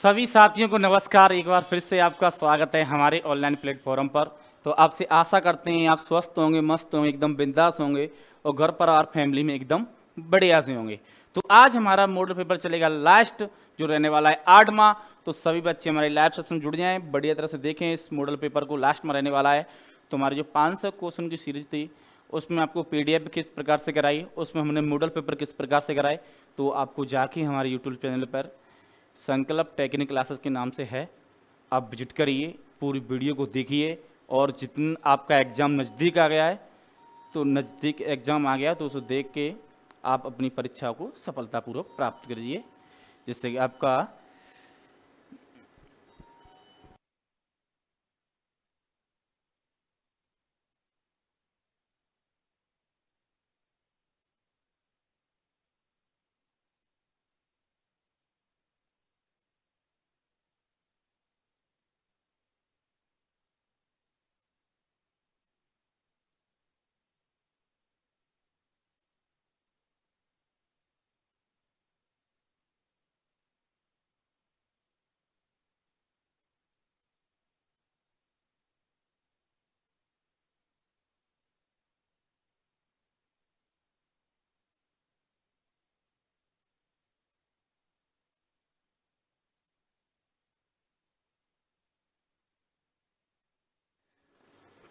सभी साथियों को नमस्कार। एक बार फिर से आपका स्वागत है हमारे ऑनलाइन प्लेटफॉर्म पर। तो आपसे आशा करते हैं आप स्वस्थ होंगे, मस्त होंगे, एकदम बिंदास होंगे और घर पर और फैमिली में एकदम बढ़िया से होंगे। तो आज हमारा मॉडल पेपर चलेगा लास्ट, जो रहने वाला है 8वां। तो सभी बच्चे हमारे लाइव सेशन में जुड़ जाएं, बढ़िया तरह से देखें इस मॉडल पेपर को। लास्ट में रहने वाला है तो हमारी जो 500 क्वेश्चन की सीरीज थी उसमें आपको PDF किस प्रकार से कराई, उसमें हमने मॉडल पेपर किस प्रकार से कराए, तो आपको जाके हमारे यूट्यूब चैनल पर संकल्प टेक्निक क्लासेस के नाम से है, आप विजिट करिए, पूरी वीडियो को देखिए। और जितना आपका एग्ज़ाम नज़दीक आ गया है, तो नज़दीक एग्ज़ाम आ गया तो उसे देख के आप अपनी परीक्षा को सफलतापूर्वक प्राप्त करिए, जिससे कि आपका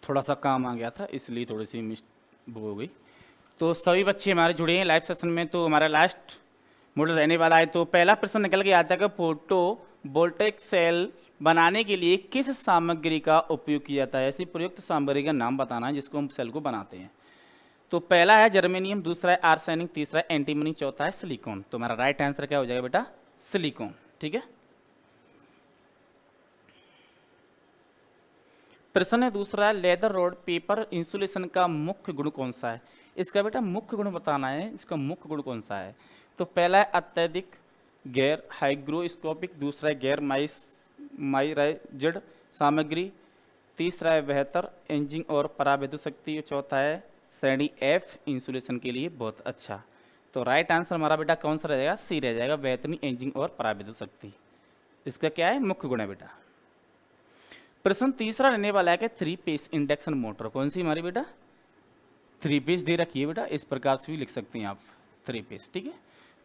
थोड़ा सा काम आ गया था इसलिए थोड़ी सी मिस वो हो गई। तो सभी बच्चे हमारे जुड़े हैं लाइव सेशन में। तो हमारा लास्ट मॉडल रहने वाला है। तो पहला प्रश्न निकल के आता है कि फोटो वोल्टेक सेल बनाने के लिए किस सामग्री का उपयोग किया जाता है। ऐसी प्रयुक्त सामग्री का नाम बताना है जिसको हम सेल को बनाते हैं। तो पहला है जर्मेनियम, दूसरा है आर्सेनिक, तीसरा है एंटीमनी, चौथा है सिलिकॉन। तो हमारा राइट आंसर क्या हो जाएगा बेटा? सिलिकॉन। ठीक है। प्रश्न है दूसरा, लेदर रोड पेपर इंसुलेशन का मुख्य गुण कौन सा है। इसका बेटा मुख्य गुण बताना है, इसका मुख्य गुण कौन सा है। तो पहला है अत्यधिक गैर हाइग्रोस्कोपिक, दूसरा है गैर माइराइज्ड सामग्री, तीसरा है बेहतर एंजिंग और परावैद्युत शक्ति, चौथा है श्रेणी F इंसुलेशन के लिए बहुत अच्छा। तो राइट आंसर हमारा बेटा कौन सा रहेगा? सी रह जाएगा, बेहतरीन एंजिंग और परावैद्युत शक्ति। इसका क्या है? मुख्य गुण है बेटा। प्रश्न तीसरा रहने वाला है कि 3 फेज इंडक्शन मोटर कौन सी हमारी बेटा? 3 फेज दे रखी है बेटा, इस प्रकार से भी लिख सकते हैं आप 3 फेज। ठीक है।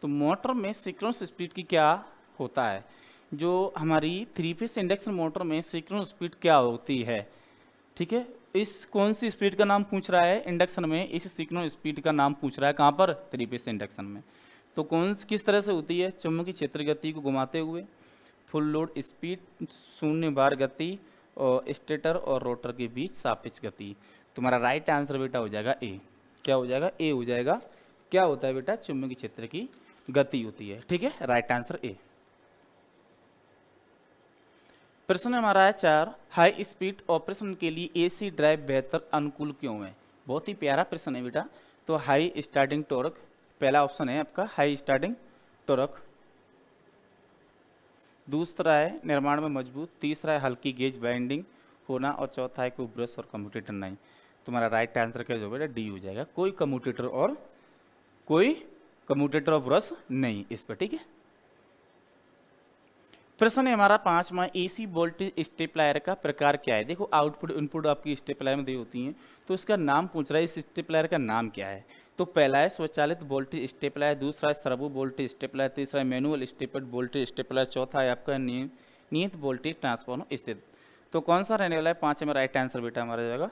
तो मोटर में सिंक्रोनस स्पीड की क्या होता है? जो हमारी 3 फेज इंडक्शन मोटर में सिंक्रोनस स्पीड क्या होती है? ठीक है। इस कौन सी स्पीड का नाम पूछ रहा है इंडक्शन में? इस सिंक्रोनस स्पीड का नाम पूछ रहा है कहाँ पर? 3 फेज इंडक्शन में। तो किस तरह से होती है? चुंबकीय क्षेत्र गति को घुमाते हुए, फुल लोड स्पीड, शून्य बार गति और स्टेटर और रोटर के बीच सापेक्ष गति। तुम्हारा राइट आंसर बेटा हो जाएगा ए। क्या हो जाएगा? ए हो जाएगा। क्या होता है बेटा? चुंबकीय क्षेत्र की गति होती है। ठीक है, राइट आंसर ए। प्रश्न हमारा है 4, हाई स्पीड ऑपरेशन के लिए AC ड्राइव बेहतर अनुकूल क्यों है। बहुत ही प्यारा प्रश्न है बेटा। तो हाई स्टार्टिंग टॉर्क, पहला ऑप्शन है आपका हाई स्टार्टिंग टॉर्क, दूसरा है निर्माण में मजबूत, तीसरा है हल्की गेज बाइंडिंग होना और चौथा है कोई ब्रश और कम्यूटेटर नहीं। तुम्हारा राइट आंसर क्या हो बेटा? डी हो जाएगा, कोई कम्यूटेटर और ब्रश नहीं इस पर। ठीक है। प्रश्न है हमारा 5वां, AC वोल्टेज स्टेपलायर का प्रकार क्या है। देखो आउटपुट इनपुट आपकी स्टेपलायर में दी होती हैं, तो इसका नाम पूछ रहा है, इस स्टेपलायर का नाम क्या है। तो पहला है स्वचालित वोल्टेज स्टेपलायर, दूसरा है सर्वो वोल्टेज स्टेपलायर, तीसरा है मैनुअल स्टेपर्ड वोल्टेज स्टेपलायर, चौथा है आपका नियत वोल्टेज ट्रांसफॉर्मर स्थित। तो कौन सा रहने वाला है 5 में? राइट आंसर बेटा हमारा जाएगा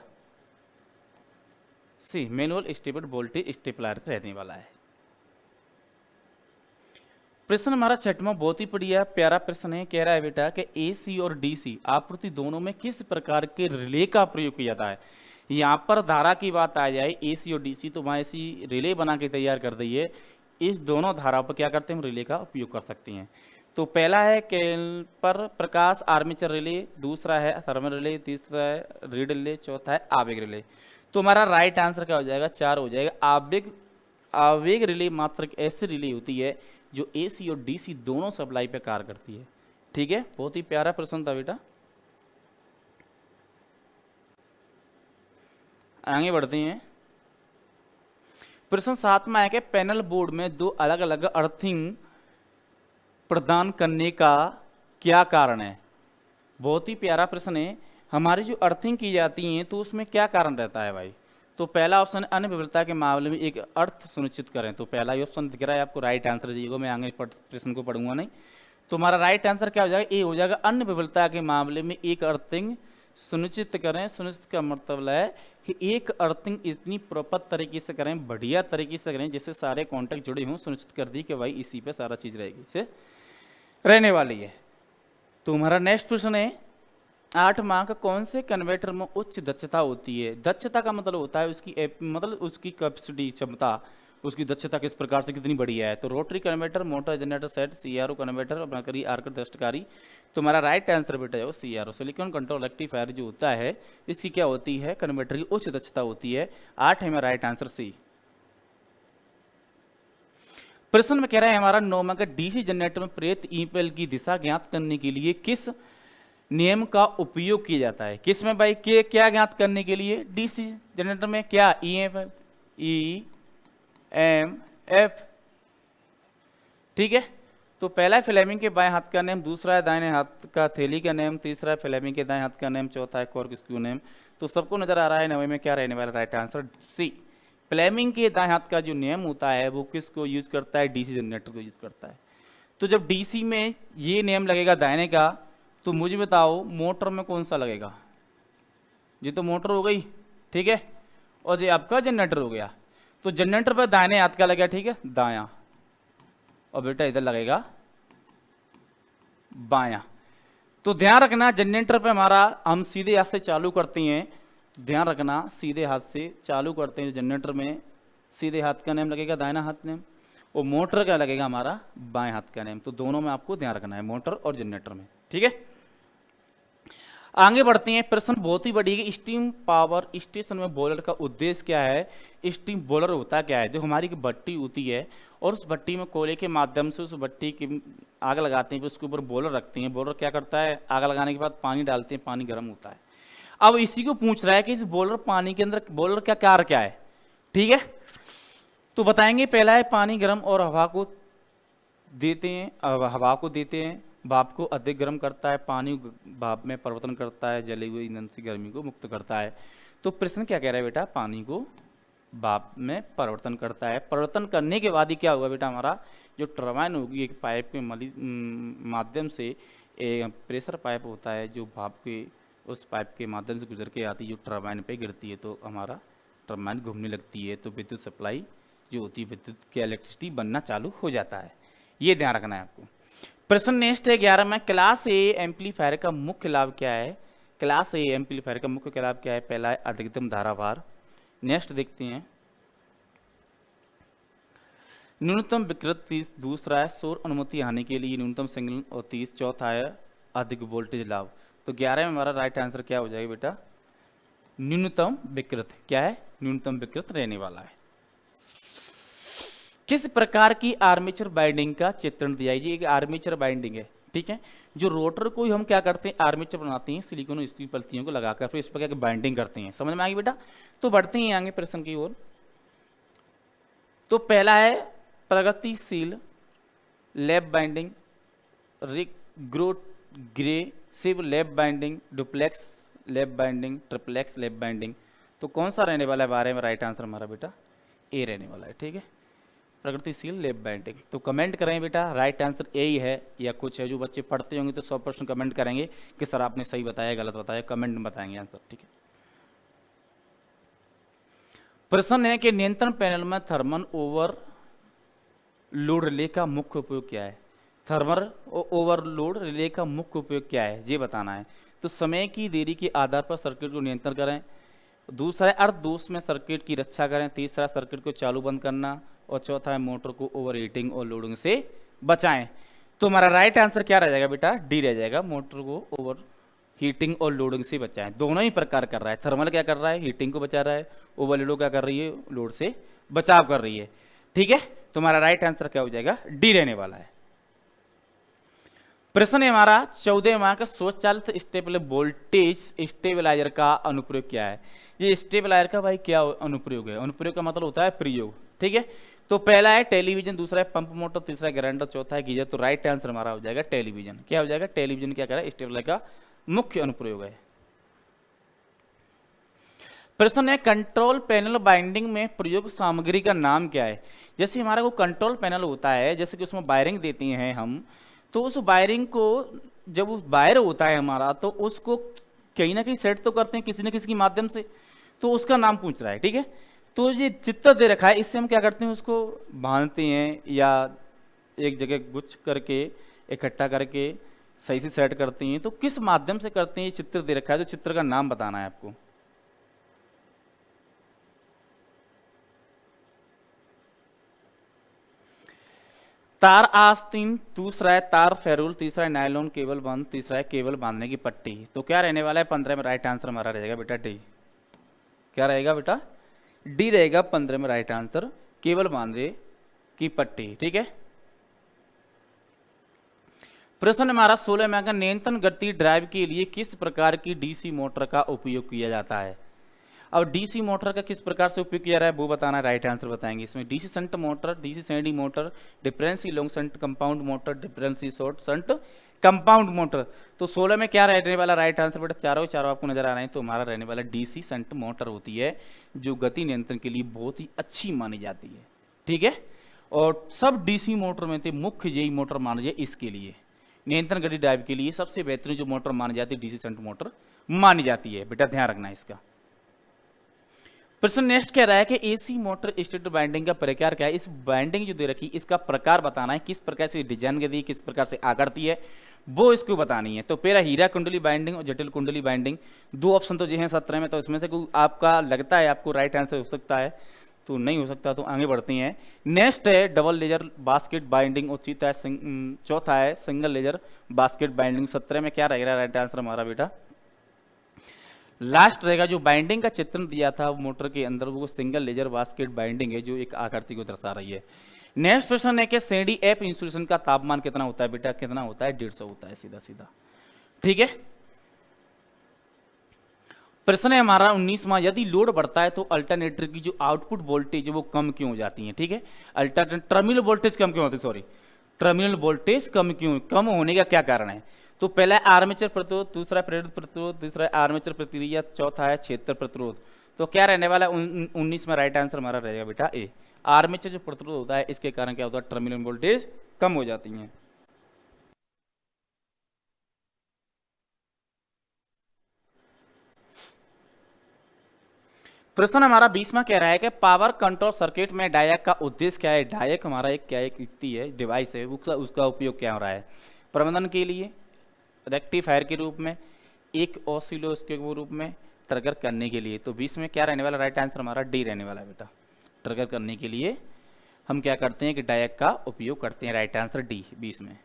सी, मैनुअल स्टेपर्ड वोल्टेज स्टेपलायर रहने वाला है। प्रश्न हमारा 6वां बहुत ही बढ़िया प्यारा प्रश्न है। कह रहा है बेटा कि AC और DC आपूर्ति दोनों में किस प्रकार के रिले का प्रयोग किया जाता है। यहाँ पर धारा की बात आ जाए AC और DC, तो वहाँ ऐसी रिले बना के तैयार कर दी है। इस दोनों धाराओं पर क्या करते हैं? हम रिले का उपयोग कर सकते हैं। तो पहला है कैल्पर प्रकाश आर्मेचर रिले, दूसरा है थर्मल रिले, तीसरा है रीड रिले, चौथा है आवेग रिले। तो हमारा राइट आंसर क्या हो जाएगा? 4 हो जाएगा। आवेग रिले मात्र एक ऐसी रिले होती है जो AC और DC दोनों सप्लाई पे कार्य करती है। ठीक है, बहुत ही प्यारा प्रश्न था बेटा। आगे बढ़ते हैं। प्रश्न 7 में है कि पैनल बोर्ड में 2 अलग अलग अर्थिंग प्रदान करने का क्या कारण है? बहुत ही प्यारा प्रश्न है। हमारी जो अर्थिंग की जाती है तो उसमें क्या कारण रहता है भाई? तो पहला ऑप्शन अन्य विविधता के मामले में एक अर्थ सुनिश्चित करें। तो पहला ही ऑप्शन दिख रहा है आपको, राइट आंसर दीजिएगा, मैं आगे प्रश्न को पढ़ूंगा नहीं। तो हमारा राइट आंसर क्या हो जाएगा? ए हो जाएगा, अन्य विविधता के मामले में एक अर्थिंग सुनिश्चित करें। सुनिश्चित का मतलब है कि एक अर्थिंग इतनी प्रॉपर तरीके से करें, बढ़िया तरीके से करें, जिससे सारे कॉन्टैक्ट जुड़े हों, सुनिश्चित कर दी कि भाई इसी पे सारा चीज़ रहेगी से रहने वाली है। तो हमारा नेक्स्ट प्रश्न है, 8 मार्क कौन से कन्वर्टर में उच्च दक्षता होती है? दक्षता का मतलब होता है उसकी मतलब उसकी कैपेसिटी, क्षमता, उसकी दक्षता किस प्रकार से कितनी बढ़िया है। तो rotary converter, motor generator set, CRO converter, mercury arc दृष्टकारी। तो हमारा राइट आंसर बेटा है वो सीआरओ, सिलिकॉन कंट्रोल रेक्टिफायर जो होता है इसकी क्या होती है? कन्वर्टर की उच्च दक्षता होती है। 8 है मेरा राइट आंसर सी। प्रश्न में कह रहा है हमारा 9 मार्क, डीसी जनरेटर में प्रेरित ईपीएल की दिशा ज्ञात करने के लिए किस नियम का उपयोग किया जाता है? किस में भाई के क्या ज्ञात करने के लिए? डीसी जनरेटर में क्या? ई एम एफ, ठीक है। तो पहला है फ्लेमिंग के बाएं हाथ का नियम, दूसरा है दाहिने हाथ का थैली का नियम, तीसरा है फ्लेमिंग के दाएं हाथ का नियम, चौथा है कॉर्कस्क्रू नियम। तो सबको नजर आ रहा है 9 में क्या रहने वाला? Right answer C. फ्लेमिंग के दाएं हाथ का जो नियम होता है वो किसको यूज करता है? डीसी जनरेटर को यूज करता है। तो जब डीसी में ये नियम लगेगा दाहिने का, तो मुझे बताओ मोटर में कौन सा लगेगा? ये तो मोटर हो गई, ठीक है, और ये आपका जनरेटर हो गया। तो जनरेटर पर दाहिने हाथ का लगेगा, ठीक है, दायां, और बेटा इधर लगेगा बायां। तो ध्यान रखना जनरेटर पे हमारा हम सीधे हाथ से चालू करते हैं, तो ध्यान रखना सीधे हाथ से चालू करते हैं जनरेटर में, सीधे हाथ का नेम लगेगा दाहिना हाथ नेम, और मोटर का लगेगा हमारा बाएं हाथ का नेम। तो दोनों में आपको ध्यान रखना है, मोटर और जनरेटर में, ठीक है। आगे बढ़ते हैं, प्रश्न बहुत ही बड़ी है, स्टीम पावर स्टेशन में बॉयलर का उद्देश्य क्या है? स्टीम बॉयलर होता क्या है? जो हमारी भट्टी होती है और उस भट्टी में कोयले के माध्यम से उस भट्टी की आग लगाते हैं, फिर उसके ऊपर बॉयलर रखते हैं। बॉयलर क्या करता है? आग लगाने के बाद पानी डालते हैं, पानी गर्म होता है। अब इसी को पूछ रहा है कि इस बॉयलर पानी के अंदर बॉयलर का कार्य क्या है, ठीक है। तो बताएंगे, पहला है पानी गर्म और हवा को देते हैं, हवा को देते हैं, भाप को अधिक गर्म करता है, पानी भाप में परिवर्तन करता है, जले हुए ईंधन से गर्मी को मुक्त करता है। तो प्रश्न क्या कह रहा है बेटा? पानी को भाप में परिवर्तन करता है। परिवर्तन करने के बाद ही क्या होगा बेटा? हमारा जो टरबाइन होगी एक पाइप के माध्यम से, प्रेशर पाइप होता है जो भाप के उस पाइप के माध्यम से गुजर के आती है, जो टरबाइन पे गिरती है, तो हमारा टरबाइन घूमने लगती है, तो विद्युत सप्लाई जो होती है, विद्युत की इलेक्ट्रिसिटी बनना चालू हो जाता है। ये ध्यान रखना है आपको। प्रश्न नेक्स्ट है 11 में, क्लास ए एम्पलीफायर का मुख्य लाभ क्या है? क्लास ए एम्पलीफायर का मुख्य लाभ क्या है? पहला है अधिकतम धारा भार, नेक्स्ट देखते हैं न्यूनतम विकृत 30, दूसरा है शोर अनुमति आने के लिए न्यूनतम सिग्नल, और 30 चौथा है अधिक वोल्टेज लाभ। तो 11 में हमारा राइट आंसर क्या हो जाएगा बेटा? न्यूनतम विकृत। क्या है? न्यूनतम विकृत रहने वाला है। किस प्रकार की आर्मेचर बाइंडिंग का चित्रण दिया है? ये एक आर्मेचर बाइंडिंग है, ठीक है। जो रोटर को हम क्या करते हैं? आर्मेचर बनाते हैं सिलिकॉन स्टील पत्तियों को लगाकर, फिर इस पर क्या बाइंडिंग करते हैं। समझ में आ गई बेटा? तो बढ़ते हैं आगे प्रश्न की ओर। तो पहला है प्रगतिशील लैब बाइंडिंग, ग्रेसिव lap winding, duplex lap winding, triplex lap winding. तो कौन सा रहने वाला है बारे में? राइट आंसर हमारा बेटा ए रहने वाला है, ठीक है, प्रगतिशील लैब बाइंडिंग। तो कमेंट करें बेटा राइट आंसर ए ही है या कुछ है। जो बच्चे पढ़ते होंगे तो 100% कमेंट करेंगे कि सर आपने सही बताया गलत बताया, कमेंट में बताएंगे आंसर, ठीक है। प्रश्न है कि नियंत्रण पैनल में थर्मल ओवरलोड रिले का मुख्य उपयोग क्या है? थर्मल ओवरलोड रिले का मुख्य उपयोग क्या है ये बताना है। तो समय की देरी के आधार पर सर्किट को नियंत्रण करें, दूसरा है अर्ध दोष में सर्किट की रक्षा करें, तीसरा सर्किट को चालू बंद करना, और चौथा है मोटर को ओवर हीटिंग और लोडिंग से बचाएं। तो हमारा राइट आंसर क्या रह जाएगा बेटा? डी रह जाएगा, मोटर को ओवर हीटिंग और लोडिंग से बचाएं। दोनों ही प्रकार कर रहा है, थर्मल क्या कर रहा है? हीटिंग को बचा रहा है, ओवरलोड क्या कर रही है? लोड से बचाव कर रही है, ठीक है। तो हमारा राइट आंसर क्या हो जाएगा? डी रहने वाला है। प्रश्न है हमारा 14 माह का स्वचालित स्टेबल वोल्टेज स्टेबलाइजर का अनुप्रयोग क्या है? ये स्टेबलाइजर का भाई क्या अनुप्रयोग है? अनुप्रयोग का मतलब होता है प्रयोग, ठीक है। तो पहला है टेलीविजन, दूसरा है पंप मोटर, तीसरा है ग्राइंडर, चौथा है गीजर। तो राइट आंसर हमारा हो जाएगा टेलीविजन। क्या हो जाएगा? टेलीविजन क्या कह स्टेबलाइजर का मुख्य अनुप्रयोग है। प्रश्न है कंट्रोल पैनल बाइंडिंग में प्रयुक्त सामग्री का नाम क्या है? जैसे हमारा को कंट्रोल पैनल होता है, जैसे कि उसमें वायरिंग देते हैं हम, तो उस वायरिंग को जब उस वायर होता है हमारा, तो उसको कहीं ना कहीं सेट तो करते हैं किसी न किसी के माध्यम से, तो उसका नाम पूछ रहा है। ठीक है, तो ये चित्र दे रखा है, इससे हम क्या करते हैं, उसको बांधते हैं या एक जगह गुच्छ करके इकट्ठा करके सही से सेट करते हैं। तो किस माध्यम से करते हैं, ये चित्र दे रखा है, तो चित्र का नाम बताना है आपको। तार आस्तीन, दूसरा है तार फेरूल, तीसरा है नायलॉन केबल बंद, तीसरा है केबल बांधने की पट्टी। तो क्या रहने वाला है 15 में? राइट आंसर हमारा रहेगा बेटा डी। क्या रहेगा बेटा? डी रहेगा 15 में राइट आंसर, केबल बांधने की पट्टी। ठीक है, प्रश्न हमारा 16 में, अगर नियंत्रण गति ड्राइव के लिए किस प्रकार की डीसी मोटर का उपयोग किया जाता है? अब डीसी मोटर का किस प्रकार से उपयोग किया रहा है वो बताना, राइट आंसर बताएंगे। इसमें डीसी शंट मोटर, डीसी सैंडी motor, differential long shunt compound motor, differential short shunt compound motor. तो 16 में क्या रहने वाला राइट आंसर बेटा? चारों चारों आपको नजर आ रहे हैं, तो हमारा रहने वाला डीसी शंट मोटर होती है, जो गति नियंत्रण के लिए बहुत ही अच्छी मानी जाती है। ठीक है, और सब डीसी मोटर में से मुख्य यही मोटर माना जाए इसके लिए, नियंत्रण गति ड्राइव के लिए सबसे बेहतरीन जो मोटर मानी जाती है डीसी शंट मोटर मानी जाती है। बेटा ध्यान रखना है इसका। प्रश्न नेक्स्ट कह रहा है कि एसी मोटर स्टेटर बाइंडिंग का प्रकार क्या है? इस बाइंडिंग जो दे रखी इसका प्रकार बताना है, किस प्रकार से डिजाइन की दी, किस प्रकार से आकृति है, वो इसको बतानी है। तो पहला हीरा कुंडली बाइंडिंग और जटिल कुंडली बाइंडिंग, दो ऑप्शन तो जो है 17 में, तो इसमें से कोई आपका लगता है आपको राइट आंसर हो सकता है, तो नहीं हो सकता, तो आगे बढ़ते हैं। नेक्स्ट है डबल लेजर बास्केट बाइंडिंग और चौथा है सिंगल लेजर बास्केट बाइंडिंग। 17 में क्या रहेगा राइट आंसर हमारा बेटा? लास्ट रहेगा जो बाइंडिंग का चित्रण दिया था मोटर के अंदर, वो सिंगल लेजर बास्केट बाइंडिंग है, जो एक आकृति को दर्शा रही है। नेक्स्ट प्रश्न है कि सेडी एप इंसुलेशन का तापमान कितना होता है? बेटा कितना होता है? 150 होता है, सीधा सीधा। ठीक है, प्रश्न है हमारा 19वां, यदि लोड बढ़ता है तो अल्टरनेटर की जो आउटपुट वोल्टेज है वो कम क्यों हो जाती है? ठीक है, टर्मिनल वोल्टेज कम क्यों होती है? सॉरी, टर्मिनल वोल्टेज कम होने का क्या कारण है? तो पहला है आर्मेचर प्रतिरोध, दूसरा है प्रेरित प्रतिरोध, तीसरा है आर्मेचर प्रतिक्रिया, चौथा है क्षेत्र प्रतिरोध। तो क्या रहने वाला 19 में राइट आंसर हमारा रहेगा बेटा ए। आर्मेचर जो प्रतिरोध होता है इसके कारण क्या होता है? टर्मिनल वोल्टेज कम हो जाती है। प्रश्न हमारा 20वां कह रहा है कि पावर कंट्रोल सर्किट में डायक का उद्देश्य क्या है? डायक हमारा एक क्या एक युक्ति है, डिवाइस है, उसका उपयोग क्या हो रहा है? प्रबंधन के लिए, रेक्टिफायर के रूप में, एक ऑसिलोस्कोप के रूप में, ट्रिगर करने के लिए। तो 20 में क्या रहने वाला राइट आंसर हमारा? डी रहने वाला है बेटा। ट्रिगर करने के लिए हम क्या करते हैं कि डायक का उपयोग करते हैं, राइट आंसर डी 20 में।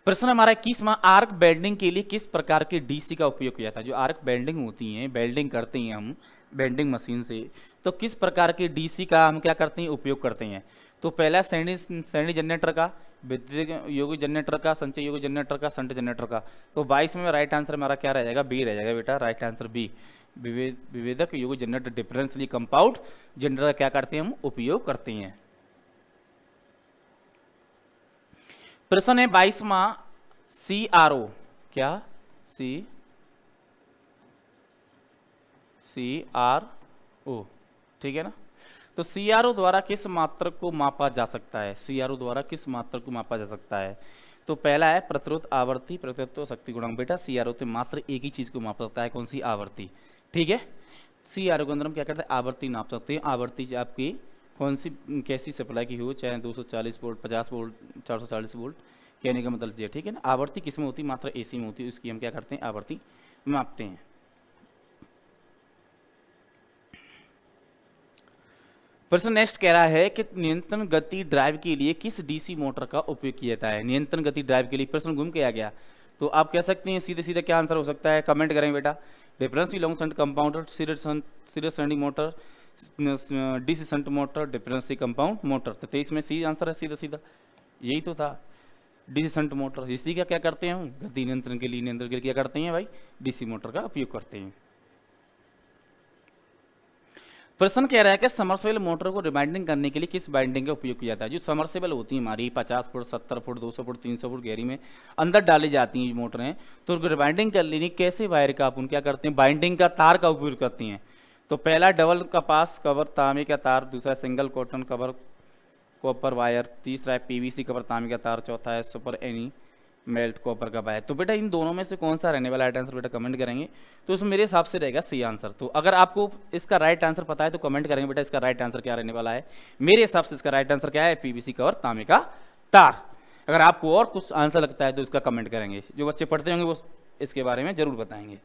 प्रश्न हमारा 21वां, आर्क बेल्डिंग के लिए किस प्रकार के डीसी का उपयोग किया था? जो आर्क बेल्डिंग होती है, बेल्डिंग करते हैं हम बेल्डिंग मशीन से, तो किस प्रकार के डीसी का हम क्या करते हैं? उपयोग करते हैं। तो पहला श्रेणी जनरेटर का, विद्युत योगी जनरेटर का, संचय योगी जनरेटर का, शंट जनरेटर का। तो 22 में राइट आंसर हमारा क्या रह जाएगा? बी रह जाएगा बेटा, राइट आंसर बी। विभेदक योगी जनरेटर डिफरेंशियली कंपाउंड जनरेटर क्या करते हैं हम? उपयोग करते हैं। प्रश्न है 22वां, CRO क्या? CRO, ठीक है ना? तो CRO द्वारा किस मात्रक को मापा जा सकता है? CRO द्वारा किस मात्रक को मापा जा सकता है? तो पहला है प्रतिरोध, आवर्ती, प्रतिरोध, शक्ति गुणांक। बेटा CRO से मात्र एक ही चीज को माप सकता है, कौन सी? आवर्ती। ठीक है, CRO के अंदर हम क्या करते हैं? आवर्ती नाप सकते हैं। आवर्ती आपकी कौन सी कैसी सप्लाई की हो, चाहे 240 वोल्ट, 50 वोल्ट, 440 वोल्ट, कहने का मतलब ये। ठीक है ना, आवर्ती किस में होती? मात्र AC में होती है, उसकी हम क्या करते हैं? आवर्ती मापते हैं। प्रश्न नेक्स्ट कह रहा है कि नियंत्रण गति ड्राइव के लिए किस डीसी मोटर का उपयोग किया जाता है? नियंत्रण गति ड्राइव के लिए प्रश्न घूम के आ गया, तो आप कह सकते हैं सीधे सीधे क्या आंसर हो सकता है? कमेंट करें बेटा। Difference long shunt compounder, series shunting motor, DC shunt motor, difference compound motor. तो 23 में सी आंसर है, सीधा सीधा यही तो था, डीसी शंट मोटर। इसी का क्या करते हैं हम? गति नियंत्रण के लिए क्या करते हैं भाई? डीसी मोटर का उपयोग करते हैं। प्रश्न कह रहा है कि समरसेबल मोटर को रिबाइंडिंग करने के लिए किस बाइंडिंग का उपयोग किया जाता है। जो समरसेबल होती है हमारी 50 फुट 70 फुट 200 फुट 300 फुट गहरी में अंदर डाली जाती हैं मोटरें, तो उनको रिबाइंडिंग कर लेनी कैसे वायर का अपन क्या करते हैं, बाइंडिंग का तार का उपयोग करती हैं। तो पहला डबल कपास कवर तांबे का तार, दूसरा single cotton cover copper wire, तीसरा है पीवीसी कवर तांबे का तार, चौथा है सुपर एनी मेल्ट कॉपर का वायर। तो बेटा इन दोनों में से कौन सा रहने वाला राइट आंसर बेटा कमेंट करेंगे। तो इसमें मेरे हिसाब से रहेगा सी आंसर। तो अगर आपको इसका राइट आंसर पता है तो कमेंट करेंगे बेटा इसका राइट आंसर क्या रहने वाला है। मेरे हिसाब से इसका राइट आंसर क्या है, पीवीसी कवर तांबे का तार। अगर आपको और कुछ आंसर लगता है तो इसका कमेंट करेंगे। जो बच्चे पढ़ते होंगे वो इसके बारे में जरूर बताएंगे।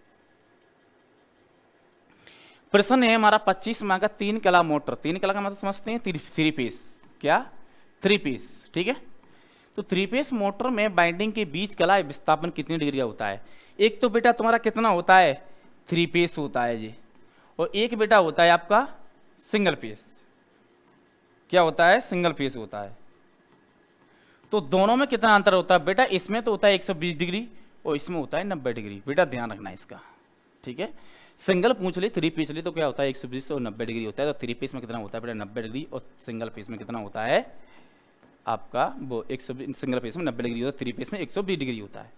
प्रश्न है हमारा 25 माह का 3 कला मोटर। 3 कला का मतलब समझते हैं 3 पीस, क्या 3 पीस, ठीक है। तो 3 पीस मोटर में बाइंडिंग के बीच कला विस्थापन कितनी डिग्री का होता है। एक तो बेटा तुम्हारा कितना होता है 3 पीस होता है जी, और एक बेटा होता है आपका सिंगल पीस। क्या होता है, सिंगल पीस होता है। तो दोनों में कितना अंतर होता है बेटा, इसमें तो होता है 120 डिग्री और इसमें होता है 90 डिग्री। बेटा ध्यान रखना इसका, ठीक है। सिंगल पूछ ली 3 पीस ली तो क्या होता है 120 और 90 डिग्री होता है। तो 3 पीस में कितना होता है बेटा 90 डिग्री, और सिंगल पीस में कितना होता है आपका वो 120, सिंगल पीस में 90 डिग्री होता है, 3 पीस में 120 डिग्री होता है।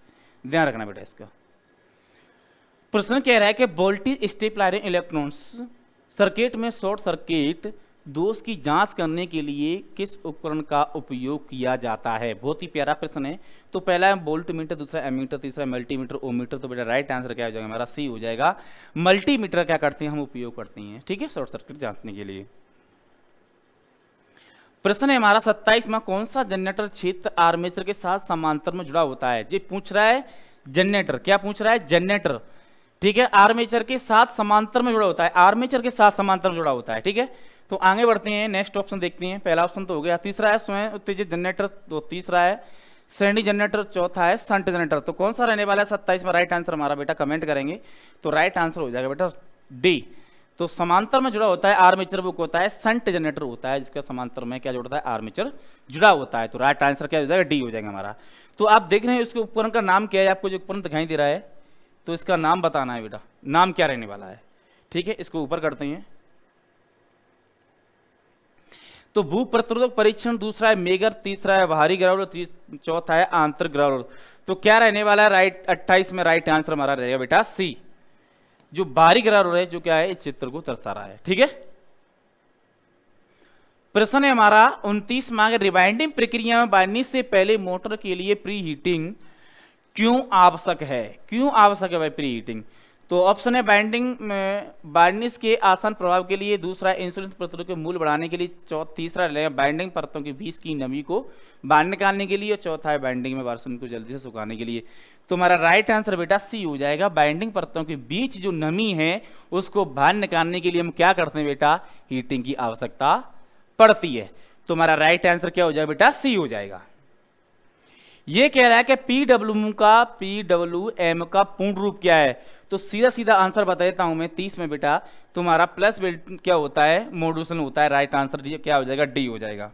ध्यान रखना बेटा इसका। प्रश्न कह रहा है कि वोल्टेज स्टेपलाइजिंग इलेक्ट्रॉन्स सर्किट में शॉर्ट सर्किट दोष की जांच करने के लिए किस उपकरण का उपयोग किया जाता है। बहुत ही प्यारा प्रश्न है। तो पहला है वोल्टमीटर, दूसरा एमीटर, तीसरा मल्टीमीटर, ओमीटर। तो बेटा राइट आंसर क्या हो जाएगा हमारा, सी हो जाएगा। मल्टीमीटर क्या करते हैं हम उपयोग करते हैं, ठीक है, शॉर्ट सर्किट जांचने के लिए। प्रश्न है हमारा 27 में कौन सा जनरेटर क्षेत्र आर्मेचर के साथ समांतर में जुड़ा होता है। जी पूछ रहा है जनरेटर, क्या पूछ रहा है, जनरेटर, ठीक है, आर्मेचर के साथ समांतर में जुड़ा होता है। आर्मेचर के साथ समांतर में जुड़ा होता है, ठीक है। तो आगे बढ़ते हैं, नेक्स्ट ऑप्शन देखते हैं। पहला ऑप्शन तो हो गया, तीसरा है स्वयं उत्तेजित जनरेटर, तो तीसरा है श्रेणी जनरेटर, चौथा है शंट जनरेटर। तो कौन सा रहने वाला है 27 में राइट आंसर हमारा बेटा कमेंट करेंगे। तो राइट आंसर हो जाएगा बेटा डी। तो समांतर में जुड़ा होता है आर्मेचर, वो होता है शंट जनरेटर होता है, जिसका समांतर में क्या जुड़ता है, आर्मेचर जुड़ा होता है। तो राइट आंसर क्या हो जाएगा, डी हो जाएगा हमारा। तो आप देख रहे हैं इसके उपकरण का नाम क्या है, आपको जो उपकरण दिखाई दे रहा है तो इसका नाम बताना है बेटा, नाम क्या रहने वाला है, ठीक है। इसको ऊपर करते हैं। तो भू प्रतिरोधक परीक्षण, दूसरा है मेगर, तीसरा है बाहरी ग्राउंड, चौथा है आंतर ग्राउंड। तो क्या रहने वाला है राइट 28 में राइट आंसर हमारा रहेगा बेटा सी। जो बाहरी ग्राउंड है जो क्या है इस चित्र को दर्शा रहा है, ठीक है। प्रश्न है हमारा 29 मांग, रिबाइंडिंग प्रक्रिया में बाइंडिंग से पहले मोटर के लिए प्री हीटिंग क्यों आवश्यक है। क्यों आवश्यक है भाई प्री हीटिंग। तो ऑप्शन है बाइंडिंग में बाइंडिंग के आसान प्रभाव के लिए, दूसरा इंसुलिन प्रतिरोध के मूल्य बढ़ाने के लिए, तीसरा रहेगा बाइंडिंग परतों के बीच की नमी को बाहर निकालने के लिए, और चौथा है बाइंडिंग में वाष्पन को जल्दी से सुखाने के लिए। तो हमारा राइट आंसर बेटा सी हो जाएगा। बाइंडिंग परतों के बीच जो नमी है उसको बाहर निकालने के लिए हम क्या करते हैं बेटा, हीटिंग की आवश्यकता पड़ती है। तो हमारा राइट आंसर क्या हो जाएगा बेटा, सी हो जाएगा। ये कह रहा है कि पीडब्ल्यूएम का पूर्ण रूप क्या है। तो सीधा सीधा आंसर बता देता हूं मैं 30 में बेटा, तुम्हारा प्लस बेल्ट क्या होता है, मॉड्यूलेशन होता है। राइट आंसर क्या हो जाएगा, डी हो जाएगा।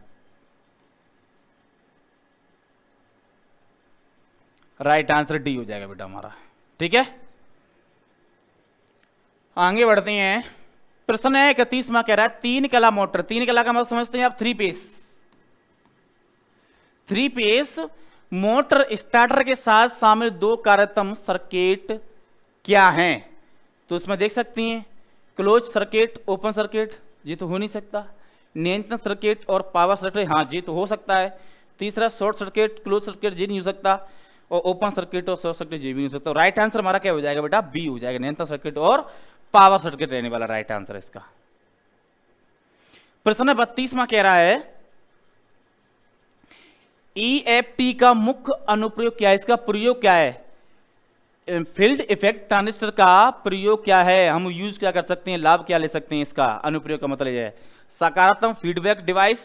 राइट आंसर डी हो जाएगा बेटा हमारा, ठीक है। आगे बढ़ते हैं। प्रश्न है 31 में कह रहा है 3 कला मोटर। 3 कला का मतलब समझते हैं आप 3 पीस। 3 पीस मोटर स्टार्टर के साथ शामिल 2 कार्यात्मक सर्किट क्या हैं। तो इसमें देख सकती हैं क्लोज सर्किट, ओपन सर्किट, ये तो हो नहीं सकता। नियंत्रण सर्किट और पावर सर्किट, हाँ जी तो हो सकता है। तीसरा शॉर्ट सर्किट, क्लोज सर्किट, ये नहीं हो सकता। और ओपन सर्किट और शॉर्ट सर्किट ये भी नहीं हो सकता। राइट आंसर हमारा क्या हो जाएगा बेटा, बी हो जाएगा। नियंत्रण सर्किट और पावर सर्किट रहने वाला राइट आंसर इसका। प्रश्न 32 में कह रहा है EFT का मुख्य अनुप्रयोग क्या है, इसका प्रयोग क्या है। फील्ड इफेक्ट ट्रांजिस्टर का प्रयोग क्या है, हम यूज क्या कर सकते हैं, लाभ क्या ले सकते हैं। इसका अनुप्रयोग का मतलब यह है सकारात्मक फीडबैक डिवाइस,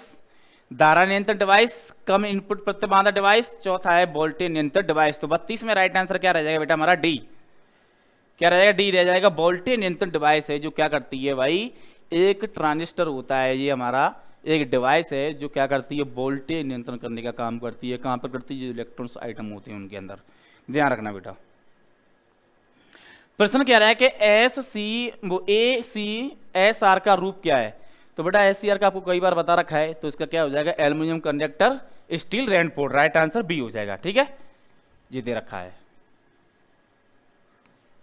धारा नियंत्रण डिवाइस, कम इनपुट प्रतिबाधा डिवाइस, चौथा है वोल्टेज नियंत्रण डिवाइस। तो 32 में राइट आंसर क्या रह जाएगा बेटा हमारा, डी। क्या रह जाएगा, डी रह जाएगा। वोल्टेज नियंत्रण डिवाइस है जो क्या करती है भाई, एक ट्रांजिस्टर होता है ये हमारा, एक डिवाइस है जो क्या करती है, वोल्टेज नियंत्रण करने का काम करती है। कहां पर करती है, जो इलेक्ट्रॉनिक्स आइटम होते हैं उनके अंदर। ध्यान रखना बेटा। प्रश्न कह रहा है कि एस सी वो ए सी एस आर का रूप क्या है। तो बेटा एस सी आर का आपको कई बार बता रखा है, तो इसका क्या हो जाएगा, aluminium conductor steel reinforced, right answer B हो जाएगा। ठीक है, ये दे रखा है,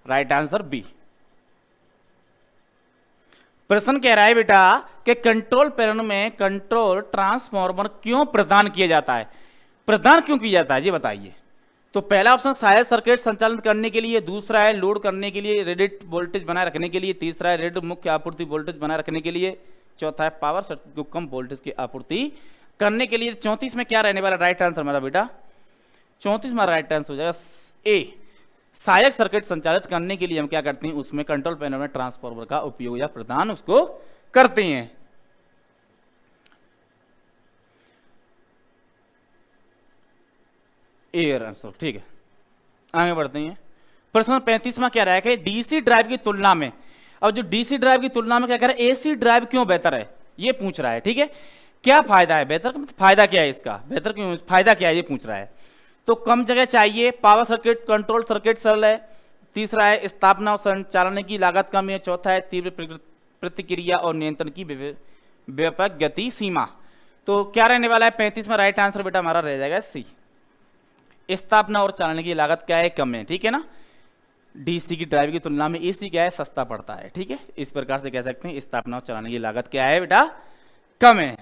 राइट आंसर बी। प्रश्न कह रहा है बेटा कि कंट्रोल पैनल में कंट्रोल ट्रांसफार्मर क्यों प्रदान किया जाता है, प्रदान क्यों किया जाता है ये बताइए। तो पहला ऑप्शन सहायक सर्किट संचालन करने के लिए, दूसरा है लोड करने के लिए, रेटेड वोल्टेज बनाए रखने के लिए, तीसरा है रेटेड मुख्य आपूर्ति वोल्टेज बनाए रखने के लिए, चौथा है पावर सर्किट को कम वोल्टेज की आपूर्ति करने के लिए। 34 में क्या रहने वाला राइट आंसर मेरा बेटा, 34 में राइट आंसर हो जाएगा ए, सहायक सर्किट संचालित करने के लिए हम क्या करते हैं, उसमें कंट्रोल पैनल में ट्रांसफार्मर का उपयोग या प्रदान उसको करते हैं। एयर आंसर, ठीक है, आगे बढ़ते हैं। प्रश्न 35 में क्या रहा है कि डीसी ड्राइव की तुलना में, अब जो डीसी ड्राइव की तुलना में क्या कह रहा है, एसी ड्राइव क्यों बेहतर है ये पूछ रहा है। ठीक है, क्या फायदा है, बेहतर का मतलब फायदा क्या है इसका, बेहतर क्यों, फायदा क्या है ये पूछ रहा है। तो कम जगह चाहिए, पावर सर्किट कंट्रोल सर्किट सरल है, तीसरा है स्थापना और संचालन की लागत कम है, चौथा है तीव्र प्रतिक्रिया और नियंत्रण की व्यापक गति सीमा। तो क्या रहने वाला है 35 में राइट आंसर बेटा हमारा रह जाएगा सी, स्थापना और चालन की लागत क्या है, कम है। ठीक है ना, डीसी की ड्राइव की तुलना में एसी क्या है, सस्ता पड़ता है। ठीक है, इस प्रकार से कह सकते हैं स्थापना और चलाने की लागत क्या है बेटा, कम है।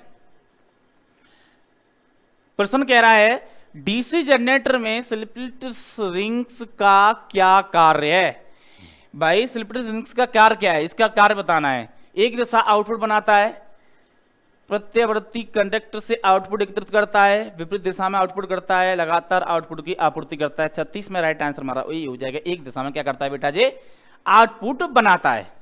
प्रश्न कह रहा है डीसी जनरेटर में स्प्लिट रिंग्स का क्या कार्य है। भाई स्प्लिट रिंग्स का कार्य क्या है, इसका कार्य बताना है। एक दिशा आउटपुट बनाता है, प्रत्यावर्ती कंडक्टर से आउटपुट एकत्रित करता है, विपरीत दिशा में आउटपुट करता है, लगातार आउटपुट की आपूर्ति करता है। 36 में राइट आंसर हमारा वही हो जाएगा, एक दिशा में क्या करता है बेटा जी, आउटपुट बनाता है।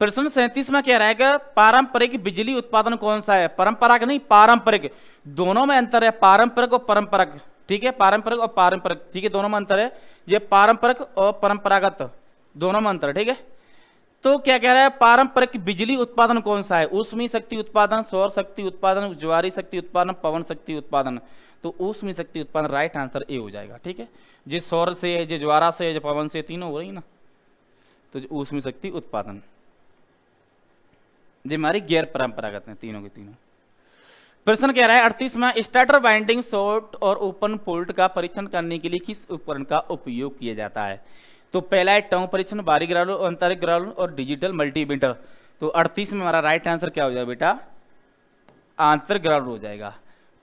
प्रश्न 37 में क्या रहेगा, पारंपरिक बिजली उत्पादन कौन सा है, परंपरागत नहीं पारंपरिक, दोनों में अंतर है, पारंपरिक और परंपरागत। ठीक है, पारंपरिक और पारंपरिक, ठीक है, दोनों में अंतर है, ये पारंपरिक और परंपरागत दोनों में अंतर। ठीक है, तो क्या कह रहा है, पारंपरिक बिजली उत्पादन कौन सा है, ऊष्मीय शक्ति उत्पादन, सौर शक्ति उत्पादन, ज्वारी शक्ति उत्पादन, पवन शक्ति उत्पादन। तो ऊष्मीय शक्ति उत्पादन राइट आंसर ए हो जाएगा। ठीक है, जो सौर से है, जो ज्वारा से है, जो पवन से, तीनों हो रही ना, तो ऊष्मीय शक्ति उत्पादन जो हमारी गैर परंपरागत है, तीनों के तीनों। प्रश्न कह रहा है 38 में स्टार्टर बाइंडिंग शॉर्ट और ओपन पोर्ट का परीक्षण करने के लिए किस उपकरण का उपयोग किया जाता है। तो पहला है टर्म परीक्षण, बाहरी ग्राउंड, आंतरिक ग्राउंड और डिजिटल मल्टीमीटर। तो 38 में हमारा राइट आंसर क्या हो जाएगा बेटा, आंतरिक ग्राउंड हो जाएगा।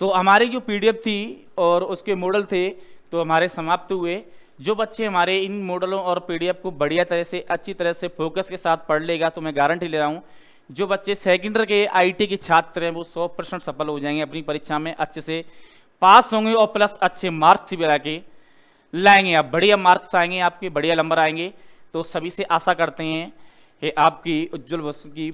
तो हमारी जो पीडीएफ थी और उसके मॉडल थे तो हमारे समाप्त हुए। जो बच्चे हमारे इन मॉडलों और पीडीएफ को बढ़िया तरह से अच्छी तरह से फोकस के साथ पढ़ लेगा, तो मैं गारंटी ले रहा हूँ जो बच्चे सेकेंडर के आईटी के छात्र हैं वो 100% सफल हो जाएंगे, अपनी परीक्षा में अच्छे से पास होंगे और प्लस अच्छे मार्क्स भी लाके लाएंगे। आप बढ़िया मार्क्स आएंगे, आपके बढ़िया नंबर आएंगे। तो सभी से आशा करते हैं कि आपकी उज्जवल भविष्य की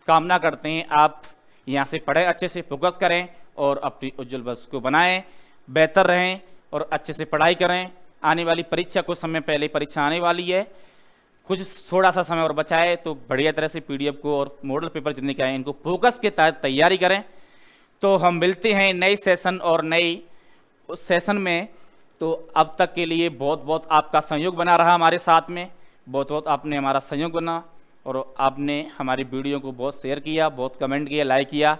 कामना करते हैं, आप यहाँ से पढ़ें, अच्छे से फोकस करें और अपनी उज्जवल भविष्य को बनाएं, बेहतर रहें और अच्छे से पढ़ाई करें। आने वाली परीक्षा कुछ समय पहले परीक्षा आने वाली है, कुछ थोड़ा सा समय और बचा है, तो बढ़िया तरह से पीडीएफ को और मॉडल पेपर जितने के आए इनको फोकस के तहत तैयारी करें। तो हम मिलते हैं नए सेशन और नई उस सेशन में। तो अब तक के लिए बहुत बहुत आपका सहयोग बना रहा हमारे साथ में, बहुत बहुत आपने हमारा सहयोग बना और आपने हमारी वीडियो को बहुत शेयर किया, बहुत कमेंट किया, लाइक किया।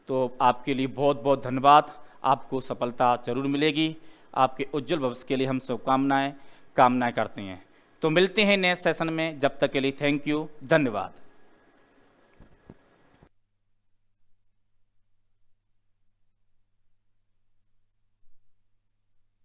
तो आपके लिए बहुत बहुत धन्यवाद। आपको सफलता जरूर मिलेगी। आपके उज्जवल भविष्य के लिए हम शुभकामनाएं कामनाएं करते हैं। तो मिलते हैं नए सेशन में, जब तक के लिए थैंक यू, धन्यवाद।